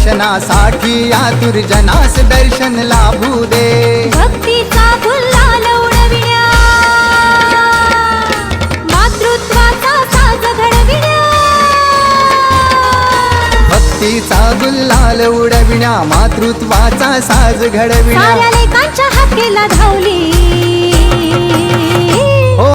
दर्शनासाठी आतुर जनास दर्शन लाभू दे। भक्तीचा गुलाल उडविण्या मातृत्वाचा साज घडविण्या भक्तीचा गुलाल उडविण्या मातृत्वाचा साज घडविण्या साऱ्या लेकांच्या हाकेला धावली